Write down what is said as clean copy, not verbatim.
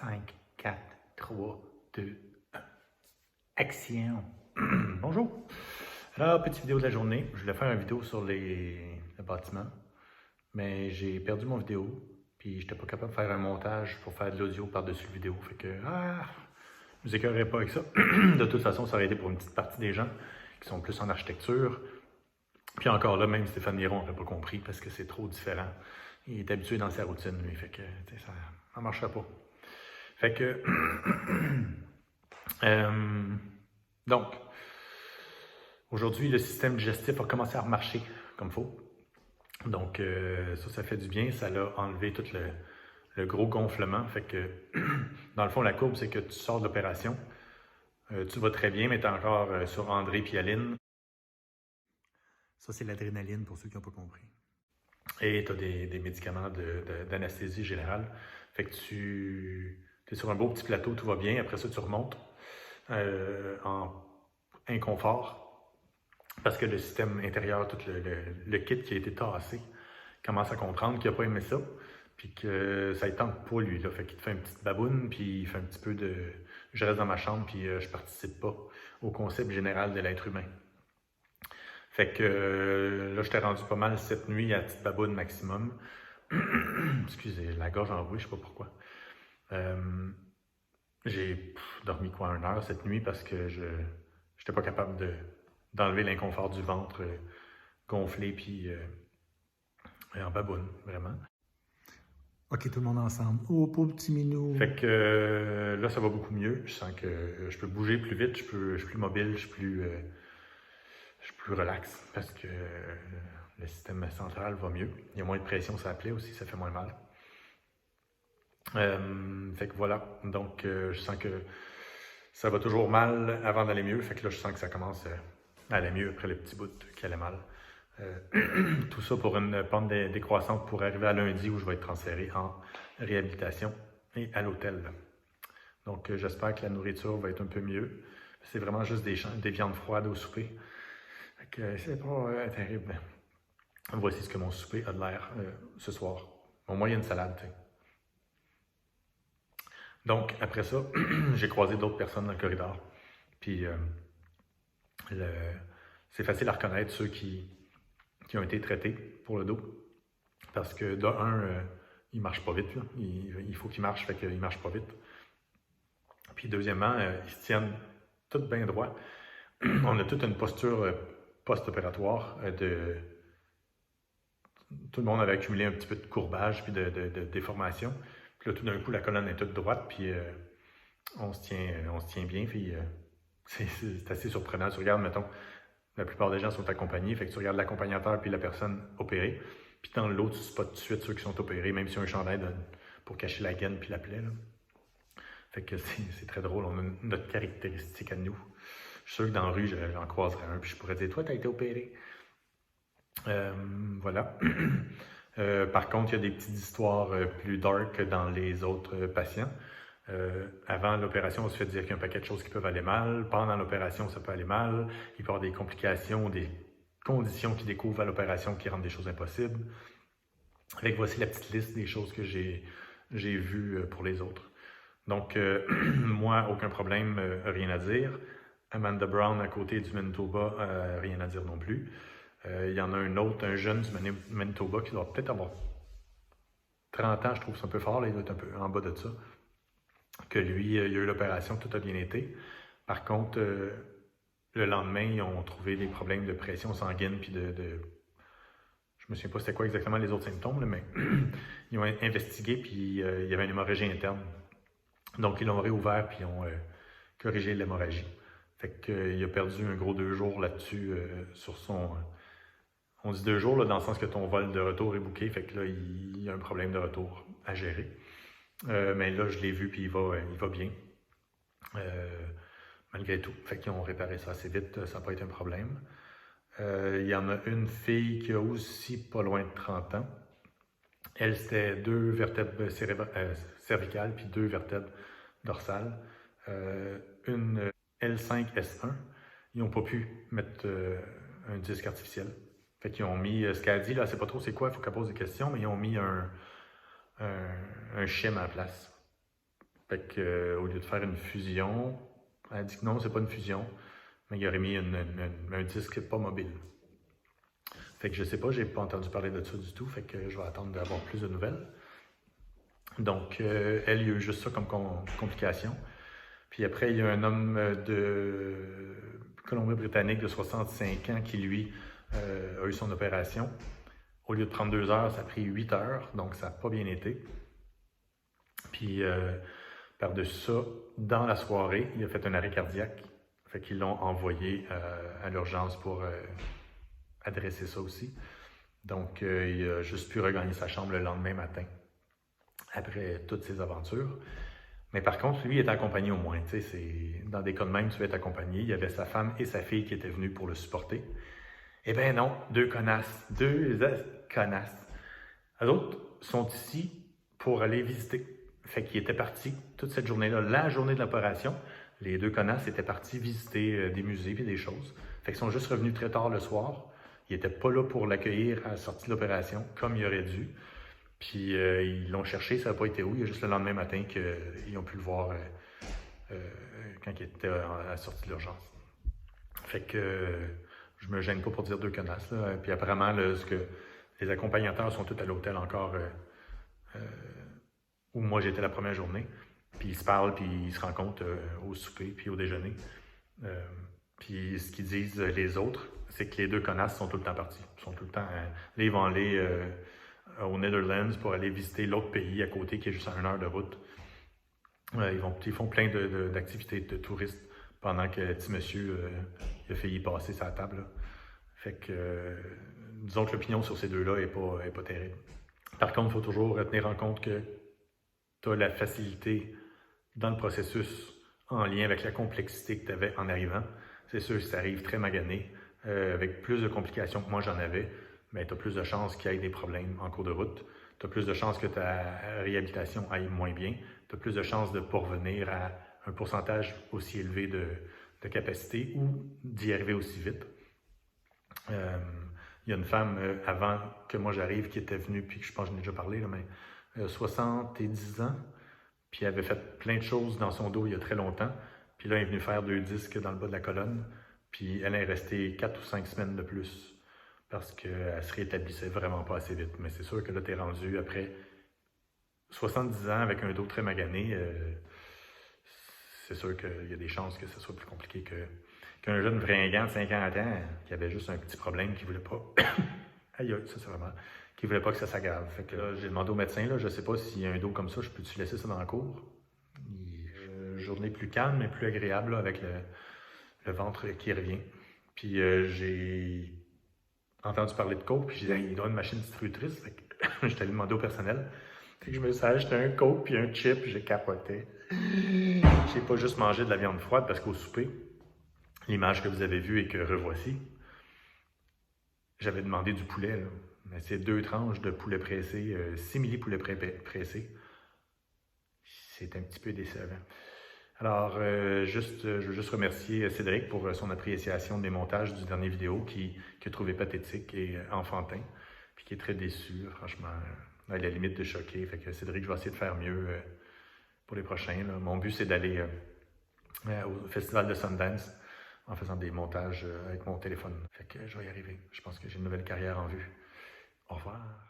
5, 4, 3, 2, 1. Action! Bonjour! Alors, petite vidéo de la journée. Je voulais faire une vidéo sur le bâtiment, mais j'ai perdu mon vidéo, puis j'étais pas capable de faire un montage pour faire de l'audio par-dessus la vidéo. Fait que, je vous écœurerai pas avec ça. De toute façon, ça aurait été pour une petite partie des gens qui sont plus en architecture. Puis encore là, même Stéphane Miron n'aurait pas compris parce que c'est trop différent. Il est habitué dans sa routine, lui. Fait que, ça ne marcherait pas. Fait que, donc, aujourd'hui, le système digestif a commencé à remarcher comme il faut. Donc, ça fait du bien. Ça l'a enlevé tout le gros gonflement. Fait que, dans le fond, la courbe, c'est que tu sors de l'opération. Tu vas très bien, mais tu es encore sur André et Aline. Ça, c'est l'adrénaline pour ceux qui n'ont pas compris. Et tu as des médicaments d'anesthésie générale. Fait que tu es sur un beau petit plateau, tout va bien. Après ça, tu remontes en inconfort parce que le système intérieur, tout le kit qui a été tassé, commence à comprendre qu'il n'a pas aimé ça, puis que ça ne tente pas, lui. Là. Fait qu'il te fait une petite baboune, puis il fait un petit peu de... Je reste dans ma chambre, puis je participe pas au concept général de l'être humain. Fait que là, j'étais rendu pas mal cette nuit à petite baboune maximum. Excusez, la gorge en bruit, je sais pas pourquoi. J'ai dormi quoi, 1 heure cette nuit parce que je n'étais pas capable d'enlever l'inconfort du ventre gonflé puis en baboune, vraiment. Ok, tout le monde ensemble. Oh, pauvre petit minou. Fait que là, ça va beaucoup mieux. Je sens que je peux bouger plus vite, je suis plus mobile, je suis plus relax parce que le système central va mieux. Il y a moins de pression sur la plaie aussi, ça fait moins mal. Fait que voilà, donc je sens que ça va toujours mal avant d'aller mieux. Fait que là, je sens que ça commence à aller mieux après le petit bout qui allait mal. Tout ça pour une pente décroissante pour arriver à lundi où je vais être transféré en réhabilitation et à l'hôtel. Donc j'espère que la nourriture va être un peu mieux. C'est vraiment juste des viandes froides au souper. Fait que c'est pas terrible. Voici ce que mon souper a de l'air ce soir. Au moins, il y a une salade, t'sais. Donc, après ça, j'ai croisé d'autres personnes dans le corridor. Puis, c'est facile à reconnaître ceux qui ont été traités pour le dos. Parce que, de un, ils ne marchent pas vite. Là. Il faut qu'ils marchent, fait qu'ils ne marchent pas vite. Puis, deuxièmement, ils se tiennent tout bien droit. On a toute une posture post-opératoire Tout le monde avait accumulé un petit peu de courbage puis de déformation. Puis là, tout d'un coup, la colonne est toute droite, puis on se tient bien. Puis c'est assez surprenant. Tu regardes, mettons, la plupart des gens sont accompagnés, fait que tu regardes l'accompagnateur puis la personne opérée. Puis dans l'autre, tu spots tout de suite ceux qui sont opérés, même s'il y a un chandail pour cacher la gaine puis la plaie. Là. Fait que c'est très drôle. On a notre caractéristique à nous. Je suis sûr que dans la rue, j'en croiserais un, puis je pourrais dire, toi, t'as été opéré. Voilà. Par contre, il y a des petites histoires plus dark dans les autres patients. Avant l'opération, on se fait dire qu'il y a un paquet de choses qui peuvent aller mal. Pendant l'opération, ça peut aller mal. Il peut y avoir des complications, des conditions qui découvrent à l'opération qui rendent des choses impossibles. Fait que voici la petite liste des choses que j'ai vues pour les autres. Donc, moi, aucun problème, rien à dire. Amanda Brown, à côté du Manitoba, rien à dire non plus. Il y en a un autre, un jeune du Manitoba qui doit peut-être avoir 30 ans, je trouve ça un peu fort, là, il doit être un peu en bas de ça. Que lui, il a eu l'opération, tout a bien été. Par contre, le lendemain, ils ont trouvé des problèmes de pression sanguine, puis je me souviens pas c'était quoi exactement les autres symptômes, là, mais ils ont investigué, puis il y avait une hémorragie interne. Donc, ils l'ont réouvert, puis ils ont corrigé l'hémorragie. Fait qu'il a perdu un gros 2 jours là-dessus sur son... on dit 2 jours, là, dans le sens que ton vol de retour est booké, fait que là, il y a un problème de retour à gérer. Mais là, je l'ai vu, puis il va bien. Malgré tout. Fait qu'ils ont réparé ça assez vite, ça n'a pas été un problème. Il y en a une fille qui a aussi pas loin de 30 ans. Elle, c'était 2 vertèbres cervicales, puis 2 vertèbres dorsales. Une L5-S1. Ils n'ont pas pu mettre un disque artificiel. Fait qu'ils ont mis, ce qu'elle a dit, là, c'est pas trop c'est quoi, il faut qu'elle pose des questions, mais ils ont mis un schème à la place. Fait que, au lieu de faire une fusion, elle a dit que non, c'est pas une fusion, mais il aurait mis un disque pas mobile. Fait que je sais pas, j'ai pas entendu parler de ça du tout, fait que je vais attendre d'avoir plus de nouvelles. Donc, elle, il y a eu juste ça comme complication. Puis après, il y a un homme de Colombie-Britannique de 65 ans qui, lui, a eu son opération. Au lieu de prendre 2 heures, ça a pris 8 heures, donc ça n'a pas bien été. Puis, par-dessus ça, dans la soirée, il a fait un arrêt cardiaque. Fait qu'ils l'ont envoyé à l'urgence pour adresser ça aussi. Donc, il a juste pu regagner sa chambre le lendemain matin, après toutes ces aventures. Mais par contre, lui, il était accompagné au moins. Tu sais, dans des cas de même, tu vas être accompagné. Il y avait sa femme et sa fille qui étaient venues pour le supporter. Eh bien non, deux connasses. Les autres sont ici pour aller visiter. Fait qu'ils étaient partis toute cette journée-là, la journée de l'opération. Les 2 connasses étaient partis visiter des musées et des choses. Fait qu'ils sont juste revenus très tard le soir. Ils n'étaient pas là pour l'accueillir à la sortie de l'opération, comme il aurait dû. Puis ils l'ont cherché, ça n'a pas été où. Il y a juste le lendemain matin qu'ils ont pu le voir quand il était à la sortie de l'urgence. Fait que je me gêne pas pour dire 2 connasses. Là. Puis apparemment, les accompagnateurs sont tous à l'hôtel encore où moi j'étais la première journée. Puis ils se parlent, puis ils se rencontrent au souper, puis au déjeuner. Puis ce qu'ils disent les autres, c'est que les 2 connasses sont tout le temps partis. Ils sont tout le temps. Là, ils vont aller aux Netherlands pour aller visiter l'autre pays à côté qui est juste à 1 heure de route. Ils font plein d'activités de touristes pendant que petit monsieur il a failli passer sa table. Là. Fait que disons que l'opinion sur ces 2-là est pas terrible. Par contre, il faut toujours tenir en compte que tu as la facilité dans le processus en lien avec la complexité que tu avais en arrivant. C'est sûr que ça arrive très magané, avec plus de complications que moi j'en avais, mais tu as plus de chances qu'il y ait des problèmes en cours de route. Tu as plus de chances que ta réhabilitation aille moins bien. Tu as plus de chances de ne pas revenir à un pourcentage aussi élevé de capacité ou d'y arriver aussi vite. Il y a une femme avant que moi j'arrive qui était venue, puis je pense que j'en ai déjà parlé, là, mais 70 ans, puis elle avait fait plein de choses dans son dos il y a très longtemps. Puis là, elle est venue faire 2 disques dans le bas de la colonne, puis elle est restée 4 ou 5 semaines de plus parce qu'elle se rétablissait vraiment pas assez vite. Mais c'est sûr que là, tu es rendu après 70 ans avec un dos très magané. C'est sûr qu'il y a des chances que ce soit plus compliqué qu'un jeune fringant de 50 ans qui avait juste un petit problème qui voulait pas. Aïe, ça c'est vraiment. Qui voulait pas que ça s'aggrave. Fait que là, j'ai demandé au médecin, là, je sais pas s'il y a un dos comme ça, je peux-tu laisser ça dans la cour? Journée plus calme, mais plus agréable là, avec le ventre qui revient. Puis j'ai entendu parler de coke, puis j'ai dit, il doit une machine distributrice. Fait que j'étais allé demander au personnel. Fait que je me suis acheté un coke puis un chip, j'ai capoté. J'ai pas juste mangé de la viande froide parce qu'au souper, l'image que vous avez vue et que revoici, j'avais demandé du poulet. Là. Mais c'est 2 tranches de poulet pressé, simili poulet pressé. C'est un petit peu décevant. Alors, je veux juste remercier Cédric pour son appréciation des montages du dernier vidéo qu'il a trouvé pathétique et enfantin, puis qui est très déçu, franchement, à la limite de choqué. Fait que Cédric, je vais essayer de faire mieux pour les prochains. Là. Mon but, c'est d'aller au festival de Sundance en faisant des montages avec mon téléphone. Fait que je vais y arriver. Je pense que j'ai une nouvelle carrière en vue. Au revoir.